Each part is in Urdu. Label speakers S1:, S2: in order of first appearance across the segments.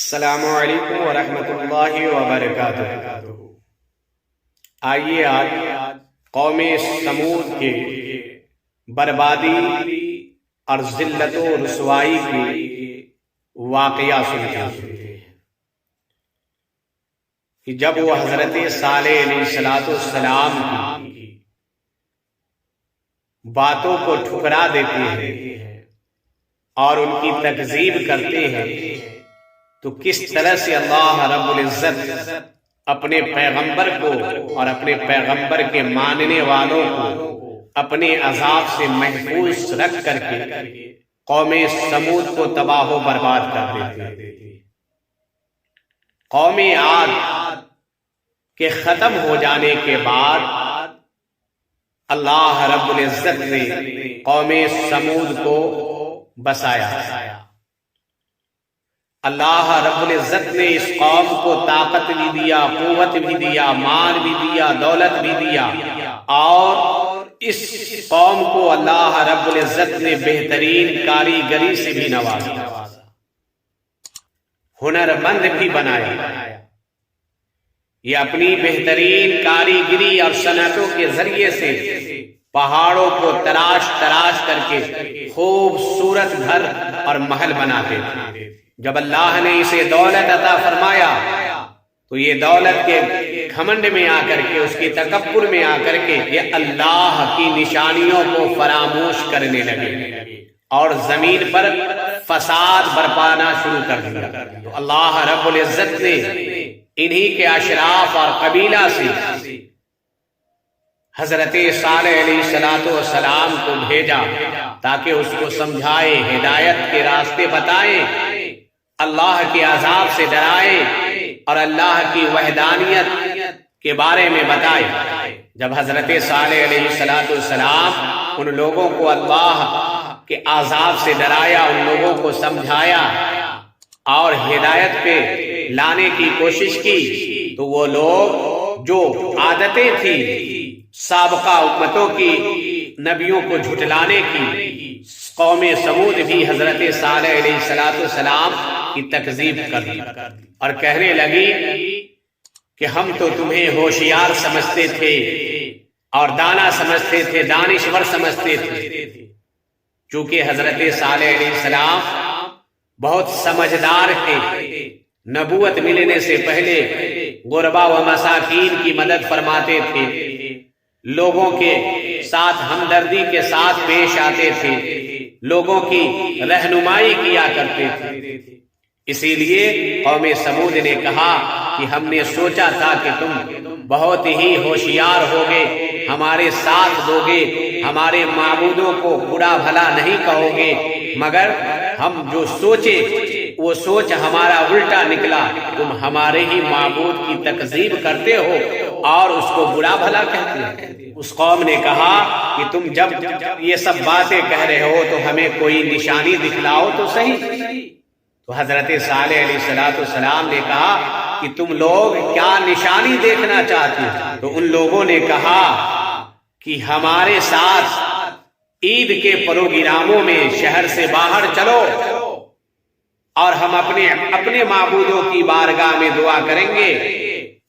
S1: السلام علیکم ورحمۃ اللہ وبرکاتہ۔ آئیے آج قوم سمود کے بربادی اور ذلت و رسوائی کی واقعہ سنتے ہیں کہ جب وہ حضرت صالح علیہ السلام کی باتوں کو ٹھکرا دیتے ہیں اور ان کی تکذیب کرتے ہیں تو کس طرح سے اللہ رب العزت اپنے پیغمبر کو اور اپنے پیغمبر کے ماننے والوں کو اپنے عذاب سے محفوظ رکھ کر کے قوم سمود کو تباہ و برباد کر دیتے ہیں۔ قوم عاد کے ختم ہو جانے کے بعد اللہ رب العزت نے قوم سمود کو بسایا۔ اللہ رب العزت نے اس قوم کو طاقت بھی دیا، قوت بھی دیا، مال بھی دیا، دولت بھی دیا، اور اس قوم کو اللہ رب العزت نے بہترین کاریگری سے بھی نوازا، ہنرمند بھی بنایا۔ یہ اپنی بہترین کاریگری اور صنعتوں کے ذریعے سے پہاڑوں کو تراش تراش کر کے خوبصورت گھر اور محل بناتے تھے۔ جب اللہ نے اسے دولت عطا فرمایا تو یہ دولت کے گھمنڈ میں آ کر کے، اس کی تکبر میں آ کر کے یہ اللہ کی نشانیوں کو فراموش کرنے لگے اور زمین پر فساد برپانا شروع کر دیا۔ تو اللہ رب العزت نے انہی کے اشراف اور قبیلہ سے حضرت صالح علیہ السلام کو بھیجا تاکہ اس کو سمجھائے، ہدایت کے راستے بتائیں، اللہ کے عذاب سے ڈرائے اور اللہ کی وحدانیت کے بارے میں بتائے۔ جب حضرت صالح علیہ السلام ان لوگوں کو اللہ کے عذاب سے ڈرایا، ان لوگوں کو سمجھایا اور ہدایت پہ لانے کی کوشش کی، تو وہ لوگ جو عادتیں تھی سابقہ امتوں کی، نبیوں کو جھٹلانے کی، قوم سمود بھی حضرت صالح علیہ السلام کی تکذیب کر دی اور کہنے لگی کہ ہم تو تمہیں ہوشیار سمجھتے تھے اور دانا سمجھتے تھے، دانشور سمجھتے تھے۔ چونکہ حضرت صالح علیہ السلام بہت سمجھدار تھے، نبوت ملنے سے پہلے غربا و مساکین کی مدد فرماتے تھے، لوگوں کے ساتھ ہمدردی کے ساتھ پیش آتے تھے، لوگوں کی رہنمائی کیا کرتے تھے۔ اسی لیے قوم سمود نے کہا کہ ہم نے سوچا تھا کہ تم بہت ہی ہوشیار ہوگے، ہمارے ساتھ دو گے، ہمارے معبودوں کو برا بھلا نہیں کہو گے، مگر ہم جو سوچے وہ سوچ ہمارا الٹا نکلا، تم ہمارے ہی معبود کی تکذیب کرتے ہو اور اس کو برا بھلا کہتے ہو۔ اس قوم نے کہا کہ تم جب یہ سب باتیں کہہ رہے ہو تو ہمیں کوئی نشانی دکھلاؤ تو صحیح۔ تو حضرت صالح علیہ السلام نے کہا کہ تم لوگ کیا نشانی دیکھنا چاہتے ہو؟ تو ان لوگوں نے کہا کہ ہمارے ساتھ عید کے پروگراموں میں شہر سے باہر چلو اور ہم اپنے معبودوں کی بارگاہ میں دعا کریں گے،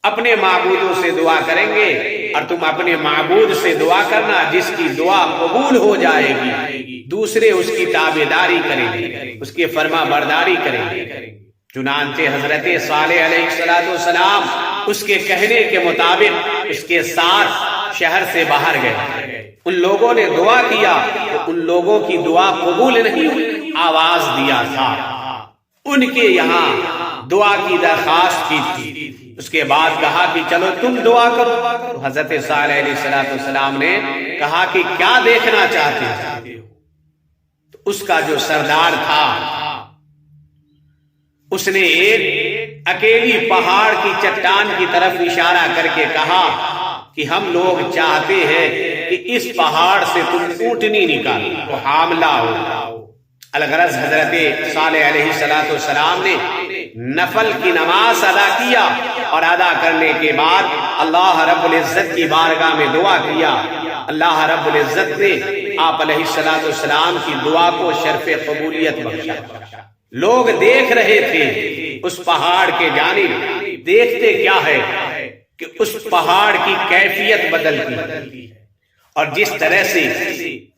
S1: اپنے معبودوں سے دعا کریں گے، اور تم اپنے معبود سے دعا کرنا، جس کی دعا قبول ہو جائے گی دوسرے اس کی تابعداری کریں گے، اس کی فرما برداری کریں گے۔ چنانچہ حضرت صالح علیہ السلام اس کے کہنے کے مطابق اس کے ساتھ شہر سے باہر گئے۔ ان لوگوں نے دعا کیا تو ان لوگوں کی دعا قبول نہیں ہوئی، آواز دیا تھا، ان کے یہاں دعا کی درخواست کی تھی۔ اس کے بعد کہا کہ چلو تم دعا کرو۔ تو حضرت صالح علیہ السلام نے کہا کہ کیا دیکھنا چاہتے ہو؟ تو اس کا جو سردار تھا اس نے ایک اکیلی پہاڑ کی چٹان کی طرف اشارہ کر کے کہا کہ ہم لوگ چاہتے ہیں کہ اس پہاڑ سے تم اونٹنی نکالو تو حاملہ ہو۔ الغرض حضرت صالح علیہ السلام نے نفل کی نماز ادا کیا اور ادا کرنے کے بعد اللہ رب العزت کی بارگاہ میں دعا کیا۔ اللہ رب العزت نے آپ علیہ السلام کی دعا کو شرف قبولیت بخشا۔ لوگ دیکھ رہے تھے اس پہاڑ کے جانب دیکھتے کیا ہے کہ اس پہاڑ کی کیفیت بدلتی ہے، اور جس طرح سے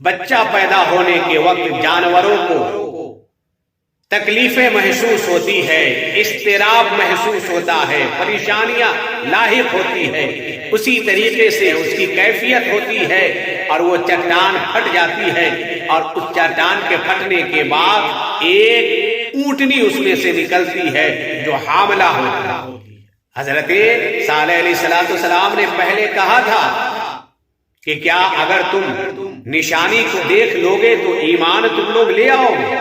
S1: بچہ پیدا ہونے کے وقت جانوروں کو تکلیفیں محسوس ہوتی ہے، اضطراب محسوس ہوتا ہے، پریشانیاں لاحق ہوتی ہے، اسی طریقے سے اس کی کیفیت ہوتی ہے، اور وہ چٹان پھٹ جاتی ہے، اور اس چٹان کے پھٹنے کے بعد ایک اونٹنی اس میں سے نکلتی ہے جو حاملہ ہوتی ہے۔ حضرت صالح علیہ السلام نے پہلے کہا تھا کہ کیا اگر تم نشانی کو دیکھ لوگے تو ایمان تم لوگ لے آؤ گے؟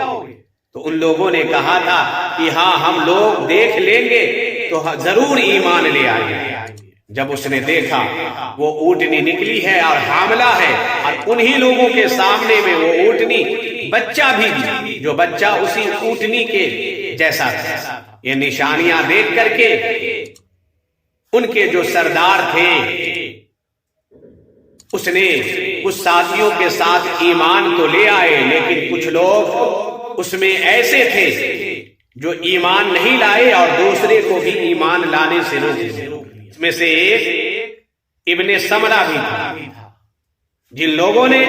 S1: تو ان لوگوں نے کہا تھا کہ ہاں ہم لوگ دیکھ لیں گے تو ضرور ایمان لے آئیں گے۔ جب اس نے دیکھا وہ اونٹنی نکلی ہے اور حاملہ ہے، اور انہی لوگوں کے سامنے میں وہ اونٹنی بچہ بھی دی جو بچہ اسی اونٹنی کے جیسا تھا۔ یہ نشانیاں دیکھ کر کے ان کے جو سردار تھے اس نے کچھ ساتھیوں کے ساتھ ایمان تو لے آئے، لیکن کچھ لوگ اس میں ایسے تھے جو ایمان نہیں لائے اور دوسرے کو بھی ایمان لانے سے روکے۔ اس میں سے ایک ابن سمرہ بھی تھا۔ جن لوگوں نے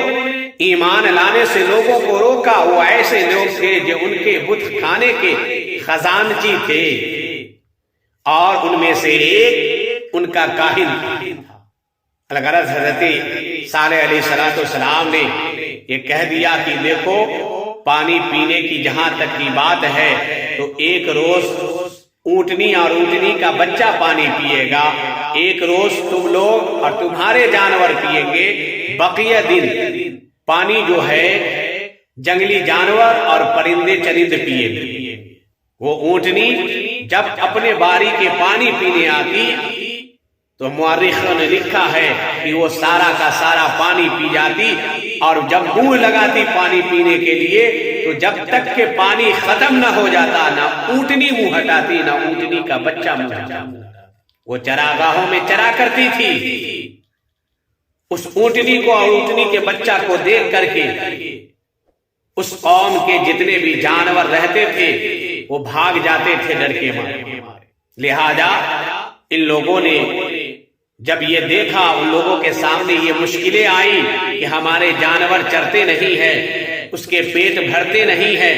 S1: ایمان لانے سے لوگوں کو روکا وہ ایسے لوگ تھے جو ان کے بت خانے کے خزانچی تھے، اور ان میں سے ایک ان کا کاہن تھا۔ الغرض حضرت صالح علیہ السلام نے یہ کہہ دیا کہ دیکھو پانی پینے کی جہاں تک کی بات ہے تو ایک روز اونٹنی اور اونٹنی کا بچہ پانی پیے گا، ایک روز تم لوگ اور تمہارے جانور پیئیں گے، بقیہ دن پانی جو ہے جنگلی جانور اور پرندے چرند پیئیں گے۔ وہ اونٹنی جب اپنے باری کے پانی پینے آتی تو مورخوں نے لکھا ہے کہ وہ سارا کا سارا پانی پی جاتی، اور جب منہ لگاتی پانی پینے کے لیے تو جب تک کہ پانی ختم نہ ہو جاتا نہ اونٹنی منہ ہٹاتی نہ اونٹنی کا بچہ منہ ہٹاتا۔ وہ چراگاہوں میں چرا کرتی تھی، اس اونٹنی کو اور اونٹنی کے بچہ کو دیکھ کر کے اس قوم کے جتنے بھی جانور رہتے تھے وہ بھاگ جاتے تھے ڈر کے مارے۔ لہذا ان لوگوں نے جب یہ دیکھا، ان لوگوں کے سامنے یہ مشکلیں آئی کہ ہمارے جانور چرتے نہیں ہیں، اس کے پیٹ بھرتے نہیں ہیں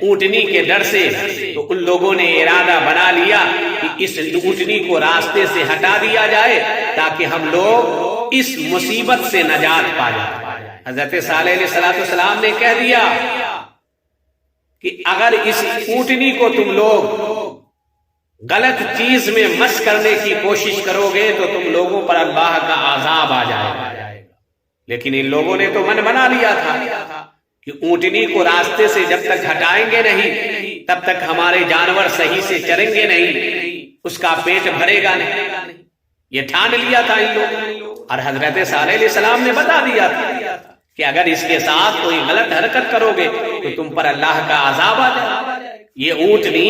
S1: اونٹنی کے ڈر سے، تو ان لوگوں نے ارادہ بنا لیا کہ اس اونٹنی کو راستے سے ہٹا دیا جائے تاکہ ہم لوگ اس مصیبت سے نجات پا جائیں۔ حضرت صالح علیہ السلام نے کہہ دیا کہ اگر اس اونٹنی کو تم لوگ غلط چیز میں مس کرنے کی کوشش کرو گے تو تم لوگوں پر اللہ کا عذاب آ جائے گا۔ لیکن ان لوگوں نے تو من بنا لیا تھا کہ اونٹنی کو راستے سے جب تک ہٹائیں گے نہیں تب تک ہمارے جانور صحیح سے چریں گے نہیں، اس کا پیٹ بھرے گا نہیں، یہ ٹھان لیا تھا ان لوگوں۔ اور حضرت صالح علیہ السلام نے بتا دیا تھا کہ اگر اس کے ساتھ کوئی غلط حرکت کرو گے تو تم پر اللہ کا عذاب آ جائے گا۔ یہ اونٹنی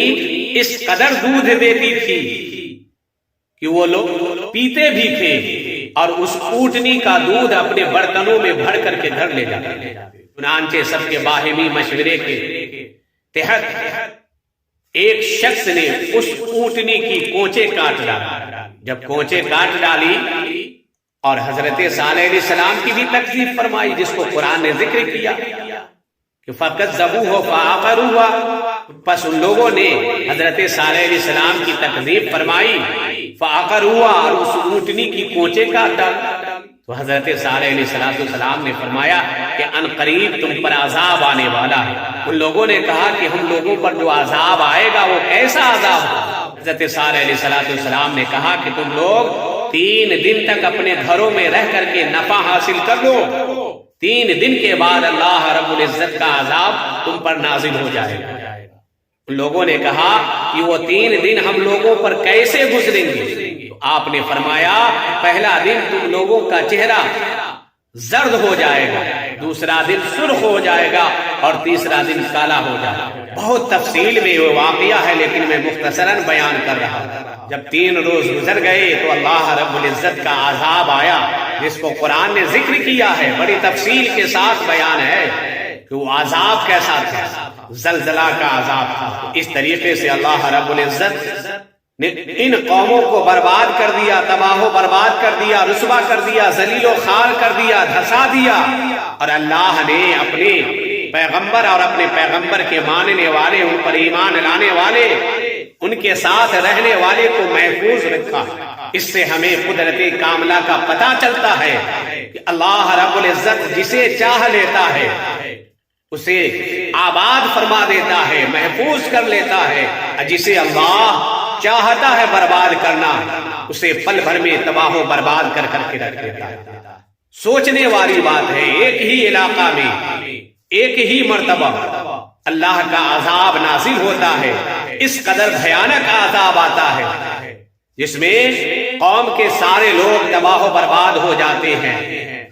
S1: اس قدر دودھ دیتی تھی کہ وہ لوگ پیتے بھی تھے، اور اس اونٹنی کا دودھ اپنے برتنوں میں بھر کر کے گھر لے جاتے تھے۔ چنانچہ سب کے باہمی مشورے کے تحت ایک شخص نے اس اونٹنی کی کونچے کاٹ ڈالی۔ جب کونچے کاٹ ڈالی اور حضرت صالح علیہ السلام کی بھی تکذیب فرمائی، جس کو قرآن نے ذکر کیا کہ فَكَذَّبُوهُ فَعَقَرُوهَا، پس ان لوگوں نے حضرت صالح علیہ السلام کی تکذیب فرمائی، فَعَقَرُوهَا، اور اس اونٹنی کی کونچے کاٹ ڈالی۔ تو حضرت صالح علیہ السلام نے فرمایا کہ ان قریب تم پر عذاب آنے والا ہے۔ ان لوگوں نے کہا کہ ہم لوگوں پر جو عذاب آئے گا وہ کیسا عذاب ہوگا؟ حضرت صالح علیہ السلام نے کہا کہ تم لوگ 3 دن تک اپنے گھروں میں رہ کر کے نفع حاصل کر لو، 3 دن کے بعد اللہ رب العزت کا عذاب تم پر نازل ہو جائے گا۔ ان لوگوں نے کہا کہ وہ 3 دن ہم لوگوں پر کیسے گزریں گے؟ تو آپ نے فرمایا پہلا دن تم لوگوں کا چہرہ زرد ہو جائے گا، دوسرا دن سرخ ہو جائے گا، اور تیسرا دن کالا ہو جائے گا۔ بہت تفصیل میں وہ واقعہ ہے لیکن میں مختصراً بیان کر رہا ہوں۔ جب 3 روز گزر گئے تو اللہ رب العزت کا عذاب آیا، جس کو قرآن نے ذکر کیا ہے، بڑی تفصیل کے ساتھ بیان ہے کہ وہ عذاب کیسا تھا۔ زلزلہ کا عذاب تھا۔ اس طریقے سے اللہ رب العزت نے ان قوموں کو برباد کر دیا، تباہ و برباد کر دیا، رسوا کر دیا، ذلیل و خوار کر دیا، دھسا دیا، اور اللہ نے اپنے پیغمبر اور اپنے پیغمبر کے ماننے والے، ان پر ایمان لانے والے، ان کے ساتھ رہنے والے کو محفوظ رکھا۔ اس سے ہمیں قدرت کاملہ کا پتہ چلتا ہے کہ اللہ رب العزت جسے چاہ لیتا ہے اسے آباد فرما دیتا ہے، محفوظ کر لیتا ہے، جسے اللہ چاہتا ہے برباد کرنا اسے پل بھر میں تباہ و برباد کر کے رکھ دیتا ہے۔ سوچنے والی بات ہے، ایک ہی علاقہ میں ایک ہی مرتبہ اللہ کا عذاب نازل ہوتا ہے، اس قدر بھیانک عذاب آتا ہے جس میں قوم کے سارے لوگ تباہ و برباد ہو جاتے ہیں،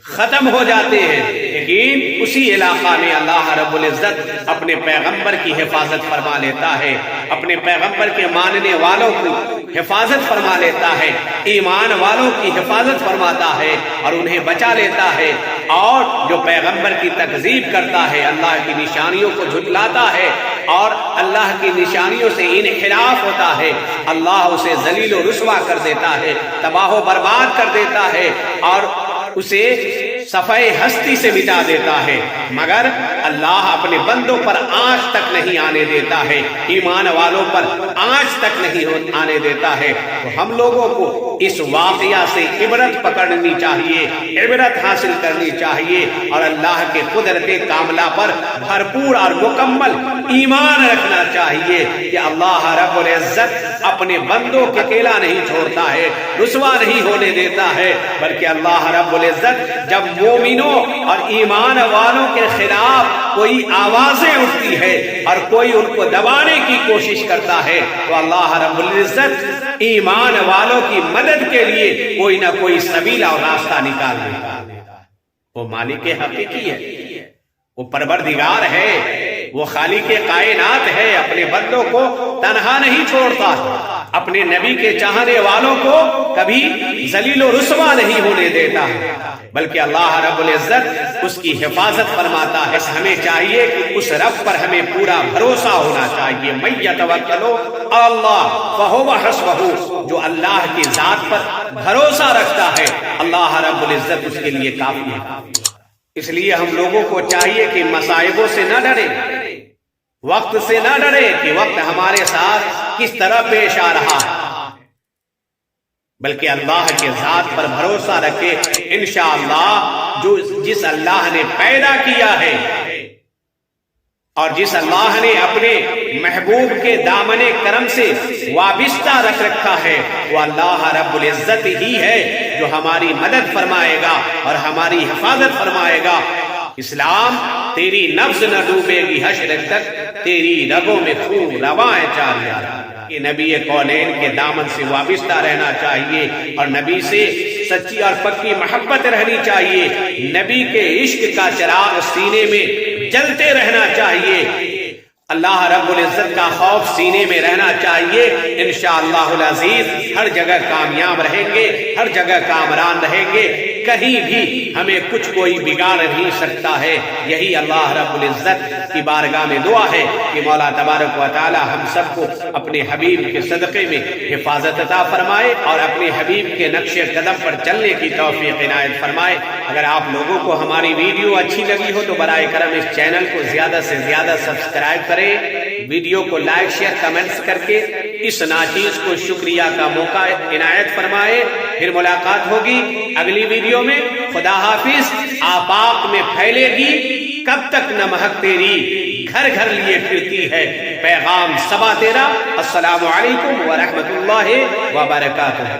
S1: ختم ہو جاتے ہیں، لیکن اسی علاقہ میں اللہ رب العزت اپنے پیغمبر کی حفاظت فرما لیتا ہے، اپنے پیغمبر کے ماننے والوں کی حفاظت فرما لیتا ہے، ایمان والوں کی حفاظت فرماتا ہے اور انہیں بچا لیتا ہے، اور جو پیغمبر کی تکذیب کرتا ہے، اللہ کی نشانیوں کو جھٹلاتا ہے اور اللہ کی نشانیوں سے انحراف ہوتا ہے، اللہ اسے ذلیل و رسوا کر دیتا ہے، تباہ و برباد کر دیتا ہے اور اسے صفحہ ہستی سے مٹا دیتا ہے۔ مگر اللہ اپنے بندوں پر آنچ تک نہیں آنے دیتا ہے، ایمان والوں پر آنچ تک نہیں آنے دیتا ہے۔ تو ہم لوگوں کو اس واقعہ سے عبرت پکڑنی چاہیے، عبرت حاصل کرنی چاہیے، اور اللہ کے قدرت کاملہ پر بھرپور اور مکمل ایمان رکھنا چاہیے کہ اللہ رب العزت اپنے بندوں کے اکیلا نہیں چھوڑتا ہے، رسوا نہیں ہونے دیتا ہے، بلکہ اللہ رب العزت جب مومنوں اور ایمان والوں کے خلاف کوئی آوازیں اٹھتی ہے اور کوئی ان کو دبانے کی کوشش کرتا ہے تو اللہ رب العزت ایمان والوں کی مدد کے لیے کوئی نہ کوئی سبیل اور راستہ نکال دیتا ہے۔ وہ مالک حقیقی ہے، وہ پروردگار ہے، وہ خالق کائنات ہے، اپنے بندوں کو تنہا نہیں چھوڑتا، اپنے نبی کے چاہنے والوں کو کبھی ذلیل و رسوا نہیں ہونے دیتا، بلکہ اللہ رب العزت اس کی حفاظت فرماتا ہے۔ ہمیں چاہیے کہ اس رب پر ہمیں پورا بھروسہ ہونا چاہیے۔ من یتوکل علی اللہ فہو حسبہ، جو اللہ کی ذات پر بھروسہ رکھتا ہے اللہ رب العزت اس کے لیے کافی ہے۔ اس لیے ہم لوگوں کو چاہیے کہ مصائبوں سے نہ ڈریں، وقت سے نہ ڈریں کہ وقت ہمارے ساتھ کس طرح پیش آ رہا ہے، بلکہ اللہ کے ذات پر بھروسہ رکھے۔ انشاءاللہ جس اللہ نے پیدا کیا ہے اور جس اللہ نے اپنے محبوب کے دامن کرم سے وابستہ رکھ رکھا ہے، وہ اللہ رب العزت ہی ہے جو ہماری مدد فرمائے گا اور ہماری حفاظت فرمائے گا۔ اسلام تیری نبض نہ ڈوبے گی حشر تک، تیری رگوں میں خون رواں جاریہ۔ کہ نبی کونین کے دامن سے وابستہ رہنا چاہیے اور نبی سے سچی اور پکی محبت رہنی چاہیے، نبی کے عشق کا چراغ سینے میں جلتے رہنا چاہیے، اللہ رب العزت کا خوف سینے میں رہنا چاہیے۔ انشاءاللہ العزیز ہر جگہ کامیاب رہیں گے، ہر جگہ کامران رہیں گے، کہیں بھی ہمیں کچھ کوئی بگاڑ نہیں سکتا ہے۔ یہی اللہ رب العزت کی بارگاہ میں دعا ہے کہ مولا تبارک و تعالی ہم سب کو اپنے حبیب کے صدقے میں حفاظت عطا فرمائے اور اپنے حبیب کے نقش قدم پر چلنے کی توفیق عنایت فرمائے۔ اگر آپ لوگوں کو ہماری ویڈیو اچھی لگی ہو تو برائے کرم اس چینل کو زیادہ سے زیادہ سبسکرائب کریں، ویڈیو کو لائک شیئر کمنٹس کر کے اس ناچیز کو شکریہ کا موقع عنایت فرمائے۔ پھر ملاقات ہوگی اگلی ویڈیو میں۔ خدا حافظ۔ آفاق میں پھیلے گی کب تک نہ مہک تیری، گھر گھر لیے پھرتی ہے پیغام صبا تیرا۔ السلام علیکم ورحمۃ اللہ وبرکاتہ۔